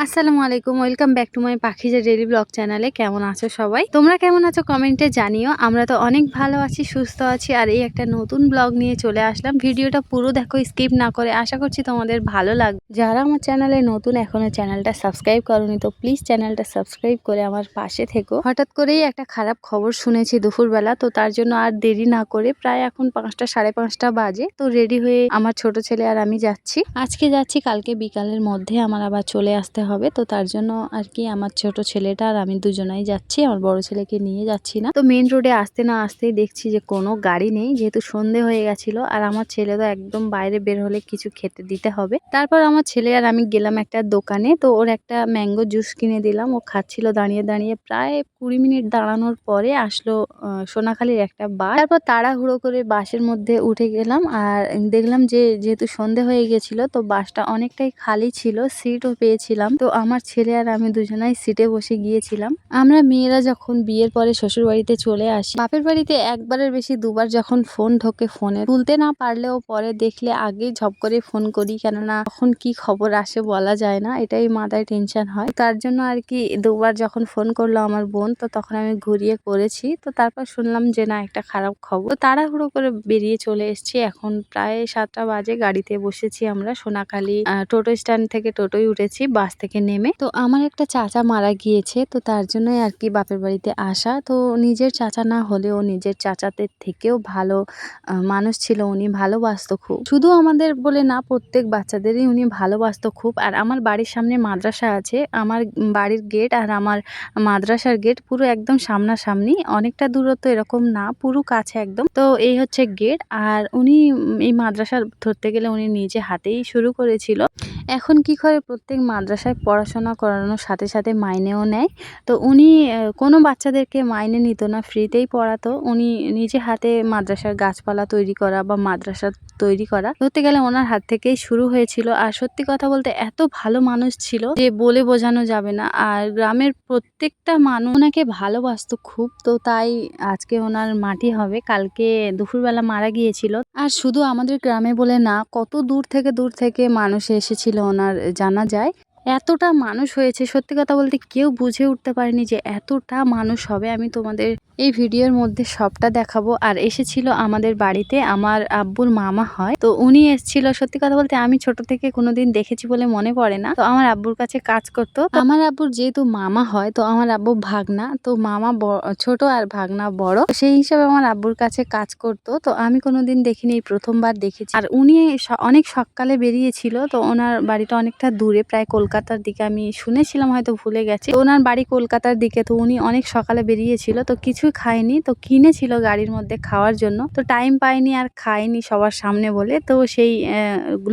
আসসালামু আলাইকুম, welcome back to my Pakiza daily blog চ্যানেলে। কেমন আছো সবাই? তোমরা কেমন আছো কমেন্টে জানিও। আমরা তো অনেক ভালো আছি, সুস্থ আছি। আর এই একটা নতুন ব্লগ নিয়ে চলে আসলাম। ভিডিওটা পুরো দেখো, স্কিপ না করে। আশা করছি তোমাদের ভালো লাগবে। যারা আমার চ্যানেলে নতুন, এখনো চ্যানেলটা সাবস্ক্রাইব করোনি, তো প্লিজ চ্যানেলটা সাবস্ক্রাইব করে আমার পাশে থেকো। হঠাৎ করেই একটা খারাপ খবর শুনেছি দুপুরবেলা, তো তার জন্য আর দেরি না করে প্রায় এখন 5টা সাড়ে 5টা বাজে, তো রেডি হয়ে আমার ছোট ছেলে আর আমি যাচ্ছি। আজকে যাচ্ছি, কালকে বিকালের মধ্যে আমার আবার চলে আসতে হবে। তো তার জন্য আর কি আমার ছোট ছেলেটা আর আমি দুজনাই যাচ্ছি, আমার বড় ছেলেকে নিয়ে যাচ্ছি না। তো মেইন রোডে আসতে না আসতেই দেখছি যে কোনো গাড়ি নেই, যেহেতু সন্ধে হয়ে গেছিল। আর আমার ছেলে তো একদম বাইরে বের হলে কিছু খেতে দিতে হবে। তারপর আমার ছেলে আর আমি গেলাম একটা দোকানে, তো ওর একটা ম্যাঙ্গো জুস কিনে দিলাম। ও খাচ্ছিল দাঁড়িয়ে দাঁড়িয়ে। প্রায় 20 মিনিট দাঁড়ানোর পরে আসলো সোনাখালীর একটা বাস। তারপর তাড়াহুড়ো করে বাসের মধ্যে উঠে গেলাম। আর দেখলাম যে যেহেতু সন্ধে হয়ে গেছিল, তো বাসটা অনেকটাই খালি ছিল, সিটও পেয়েছিলাম। তো আমার ছেলে আর আমি দুজনাই সিটে বসে গিয়েছিলাম। আমরা মেয়েরা যখন বিয়ের পরে শ্বশুর বাড়িতে চলে আসি, বাপের বাড়িতে একবারের বেশি দুবার যখন ফোন ঢোকে, ফোনে তুলতে না পারলেও পরে দেখলে আগে ঝপ করে ফোন করি, কেননা তখন কি খবর আসে বলা যায় না, এটাই মাথায় টেনশন হয়। তার জন্য আর কি দুবার যখন ফোন করলো আমার বোন, তো তখন আমি ঘুরিয়ে করেছি। তো তারপর শুনলাম যে না, একটা খারাপ খবর। তো তাড়াহুড়ো করে বেরিয়ে চলে এসেছি। এখন প্রায় 7টা বাজে, গাড়িতে বসেছি আমরা সোনাখালী টোটো স্ট্যান্ড থেকে টোটোয় উঠেছি, বাস থেকে নেমে। তো আমার একটা চাচা মারা গিয়েছে, তো তার জন্যই আর কি বাপের বাড়িতে আসা। তো নিজের চাচা না হলেও নিজের চাচাদের থেকেও ভালো মানুষ ছিল উনি, ভালোবাসতো খুব। শুধু আমাদের বলে না, প্রত্যেক বাচ্চাদেরই উনি ভালোবাসতো খুব। আর আমার বাড়ির সামনে মাদ্রাসা আছে, আমার বাড়ির গেট আর আমার মাদ্রাসার গেট পুরো একদম সামনাসামনি, অনেকটা দূরত্ব এরকম না, পুরো কাছে একদম। তো এই হচ্ছে গেট। আর উনি এই মাদ্রাসা ধরতে গেলে উনি নিজে হাতেই শুরু করেছিল। এখন কি করে, প্রত্যেক মাদ্রাসায় পড়াশোনা করানোর সাথে সাথে মাইনেও নেয়। তো উনি কোনো বাচ্চাদেরকে মাইনে নিত না, ফ্রিতেই পড়াতো। উনি নিজে হাতে মাদ্রাসার গাছপালা তৈরি করা বা মাদ্রাসা তৈরি করা ধরতে গেলে ওনার হাত থেকেই শুরু হয়েছিল। আর সত্যি কথা বলতে এত ভালো মানুষ ছিল যে বলে বোঝানো যাবে না। আর গ্রামের প্রত্যেকটা মানুষ ওনাকে ভালোবাসতো খুব। তো তাই আজকে ওনার মাটি হবে, কালকে দুপুরবেলা মারা গিয়েছিল। আর শুধু আমাদের গ্রামে বলে না, কত দূর থেকে মানুষ এসেছিল ওনার জানাজায়। এতটা মানুষ হয়েছে, সত্যি কথা বলতে কেউ বুঝে উঠতে পারেনি যে এতটা মানুষ হবে। আমি তোমাদের এই ভিডিওর মধ্যে সবটা দেখাবো। আর এসেছিল আমাদের বাড়িতে আমার আব্বুর মামা হয়, তো উনি এসেছিল। সত্যি কথা বলতে আমি ছোট থেকে কোনোদিন দেখেছি বলে মনে পড়ে না। তো আমার আব্বুর কাছে কাজ করতো। তো আমার আব্বুর যেহেতু মামা হয়, তো আমার আব্বু ভাগনা, তো মামা ছোট আর ভাগনা বড়, সেই হিসাবে আমার আব্বুর কাছে কাজ করতো। তো আমি কোনোদিন দেখিনি, এই প্রথমবার দেখেছি। আর উনি অনেক সকালে বেরিয়েছিল। তো ওনার বাড়িটা অনেকটা দূরে, প্রায় কলকাতার দিকে, আমি শুনেছিলাম, হয়তো ভুলে গেছি। তো ওনার বাড়ি কলকাতার দিকে। তো উনি অনেক সকালে বেরিয়েছিল, তো কিছুই খায়নি। তো কিনেছিল গাড়ির মধ্যে খাওয়ার জন্য, তো টাইম পায়নি আর খায়নি সবার সামনে বলে। তো সেই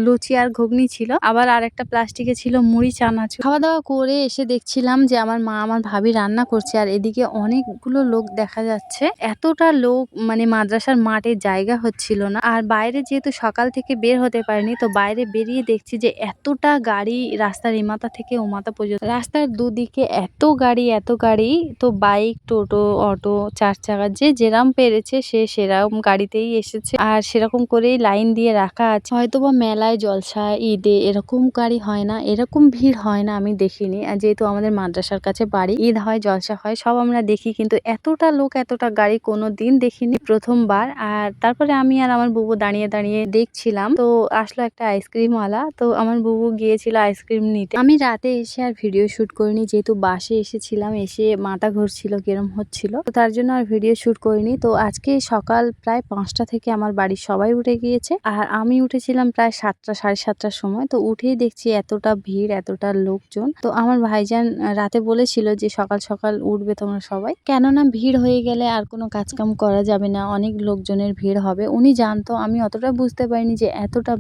লুচি আর ঘুগনি ছিল, আবার আর একটা প্লাস্টিকে ছিল মুড়ি চানাচুর। খাওয়া দাওয়া করে এসে দেখছিলাম যে আমার মা, আমার ভাবি রান্না করছে। আর এদিকে অনেকগুলো লোক দেখা যাচ্ছে। এতটা লোক, মানে মাদ্রাসার মাঠে জায়গা হচ্ছিল না। আর বাইরে যেহেতু সকাল থেকে বের হতে পারিনি, তো বাইরে বেরিয়ে দেখছি যে এতটা গাড়ি, রাস্তার এই মাথা থেকে ও মাথা পর্যন্ত, রাস্তার দুদিকে এত গাড়ি এত গাড়ি। তো বাইক, টোটো, অটো, 4 চাকা, যে যেরকম পেরেছে সে সেরকম গাড়িতেই এসেছে। আর সেরকম করেই লাইন দিয়ে রাখা আছে। হয়তোবা মেলায়, জলসা, ঈদে এরকম গাড়ি হয় না, এরকম ভিড় হয় না, আমি দেখিনি। আর যেহেতু আমাদের মাদ্রাসার কাছে বাড়ি, ঈদ হয়, জলসা হয়, সব আমরা দেখি, কিন্তু এতটা লোক এতটা গাড়ি কোনো দিন দেখিনি, প্রথমবার। আর তারপরে আমি আর আমার বুবু দাঁড়িয়ে দাঁড়িয়ে দেখছিলাম। তো আসলো একটা আইসক্রিমওয়ালা, তো আমার বুবু গিয়েছিল আইসক্রিম নিতে। আমি রাতে এসে আর ভিডিও শুট করিনি, যেহেতু বাসে এসেছিলাম, এসে মাথা ঘুরছিল, কিরম হচ্ছিল, তো তার জন্য আর ভিডিও শুট করিনি। তো আজকে সকাল প্রায় 5টা থেকে আমার বাড়ির সবাই উঠে গিয়েছে। আর আমি উঠেছিলাম প্রায় 7টা সাড়ে 7টার সময়। তো উঠেই দেখছি এতটা ভিড়, এতটা লোকজন। তো আমার ভাইজান রাতে বলেছিল যে সকাল সকাল উঠবে তোমরা সবাই, কেননা ভিড় হয়ে গেলে আর কোনো কাজকাম করা যাবে না, অনেক লোকজনের ভিড় হবে। উনি জানতো, আমি অতটা বুঝতে পারিনি যে এতটা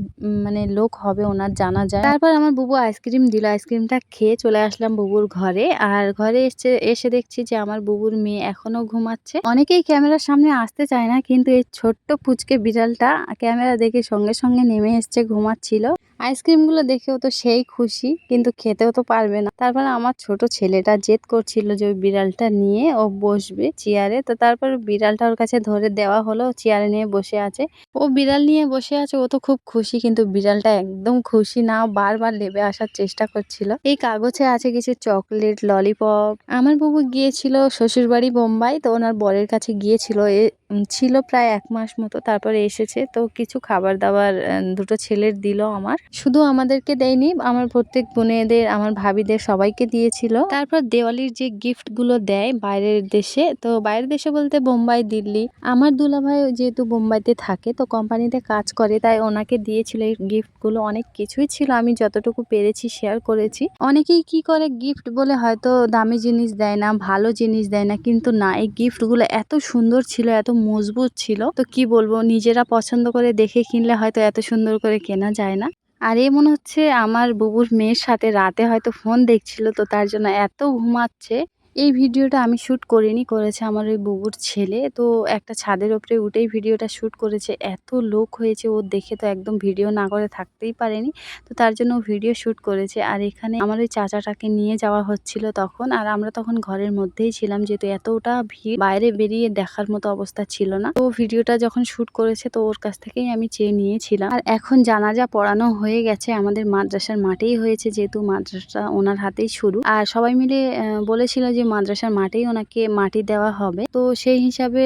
মানে লোক হবে ওনার জানা যায়। তারপর আমার বুবু আইসক্রিম দিল, আইসক্রিমটা খেয়ে চলে আসলাম বুবুর ঘরে। আর ঘরে এসে দেখছি যে আমার বুবুর মেয়ে এখনো ঘুমাচ্ছে। অনেকেই ক্যামেরার সামনে আসতে চায় না, কিন্তু এই ছোট্ট পুচকে বিড়ালটা ক্যামেরা দেখে সঙ্গে সঙ্গে নেমে এসছে, ঘুমাচ্ছিল। আইসক্রিমগুলো দেখেও তো সেই খুশি, কিন্তু খেতেও তো পারবে না। তারপরে আমার ছোট ছেলেটা জেদ করছিল যে ওই বিড়ালটা নিয়ে ও বসবে চেয়ারে। তো তারপর বিড়ালটা ওর কাছে ধরে দেওয়া হলো, চেয়ারে নিয়ে বসে আছে। ও বিড়াল নিয়ে বসে আছে, ও তো খুব খুশি, কিন্তু বিড়ালটা একদম খুশি না, ও বারবার লেবে আসার চেষ্টা করছিল। এই কাগজে আছে কিছু চকলেট, ললিপপ। আমার বাবু গিয়েছিল শ্বশুরবাড়ি বোম্বাই, তো ওনার বরের কাছে গিয়েছিল। ছিল প্রায় ১ মাস মতো, তারপরে এসেছে। তো কিছু খাবার-দাবার দুটো ছেলের দিল আমার। শুধু আমাদেরকে দেয়নি, আমার প্রত্যেক বোনেদের, আমার ভাবিদের সবাইকে দিয়েছিল। তারপর দেওয়ালির যে গিফট গুলো দেয় বাইরের দেশে, তো বাইরের দেশে বলতে বোম্বাই, দিল্লি। আমার দুলাভাই যেহেতু বোম্বাইতে থাকে, তো কোম্পানিতে কাজ করে, তাই ওনাকে দিয়েছিল এই গিফট গুলো। অনেক কিছুই ছিল, আমি যতটুকু পেরেছি শেয়ার করেছি। অনেকেই কি করে, গিফট বলে হয়তো দামি জিনিস দেয় না, ভালো জিনিস দেয় না, কিন্তু না, এই গিফট গুলো এত সুন্দর ছিল, এত মজবুত ছিল, তো কি বলবো, নিজেরা পছন্দ করে দেখে কিনলে হয়তো এত সুন্দর করে কেনা যায় না। আর এ মনে হচ্ছে আমার বুবুর মেয়ের সাথে রাতে হয়তো ফোন দেখছিল, তো তার জন্য এত ঘুমাচ্ছে। এই ভিডিওটা আমি শুট করিনি, করেছে আমার ওই বুবুর ছেলে। তো একটা ছাদের উপরে উঠেই ভিডিওটা শুট করেছে। এত লোক হয়েছে, ও দেখে তো একদম ভিডিও না করে থাকতেই পারেনি। তো তার জন্য ও ভিডিও শুট করেছে। আর এখানে আমার ওই চাচাটাকে নিয়ে যাওয়া হচ্ছিল তখন, আর আমরা তখন ঘরের মধ্যেই ছিলাম, যেহেতু এতটা ভিড়, বাইরে বেরিয়ে দেখার মতো অবস্থা ছিল না। তো ভিডিওটা যখন শুট করেছে, তো ওর কাছ থেকেই আমি চেয়ে নিয়েছিলাম। আর এখন জানাজা পড়ানো হয়ে গেছে, আমাদের মাদ্রাসার মাঠেই হয়েছে, যেহেতু মাদ্রাসা ওনার হাতেই শুরু। আর সবাই মিলে বলেছিল যে মাদ্রাসার মাঠেই ওনাকে মাটি দেওয়া হবে। তো সেই হিসাবে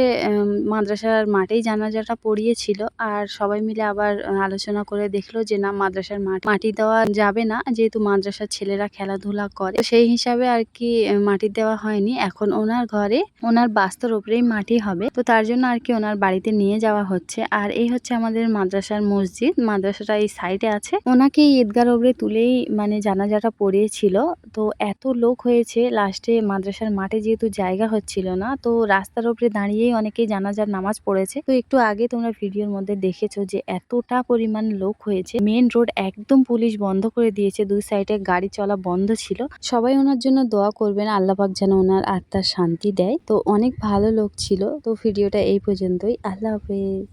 মাদ্রাসার মাঠেই জানাজাটা পড়িয়েছিল। আর সবাই মিলে আবার আলোচনা করে দেখলো যে না, মাদ্রাসার মাটি দেওয়া যাবে না, যেহেতু মাদ্রাসার ছেলেরা খেলাধুলা করে। তো সেই হিসাবে আর কি মাটি দেওয়া হয়নি। এখন ওনার ঘরে, ওনার বাস্তর উপরেই মাটি হবে। তো তার জন্য আর কি ওনার বাড়িতে নিয়ে যাওয়া হচ্ছে। আর এই হচ্ছে আমাদের মাদ্রাসার মসজিদ, মাদ্রাসাটা এই সাইডে আছে। ওনাকে ঈদগার উপরে তুলেই মানে জানাজাটা পড়িয়েছিল। তো এত লোক হয়েছে, লাস্টে মাদ্রাসার মাঠে যেহেতু জায়গা হচ্ছিল না, তো রাস্তার উপরে দাঁড়িয়েই অনেকেই জানাজার নামাজ পড়েছে। তো একটু আগে তোমরা ভিডিওর মধ্যে দেখেছো যে এতটা পরিমাণ লোক হয়েছে। মেন রোড একদম পুলিশ বন্ধ করে দিয়েছে, দুই সাইডে গাড়ি চলা বন্ধ ছিল। সবাই ওনার জন্য দোয়া করবেন, আল্লাহ পাক যেন ওনার আত্মার শান্তি দেয়। তো অনেক ভালো লোক ছিল। তো ভিডিওটা এই পর্যন্তই। আল্লাহ হাফেজ।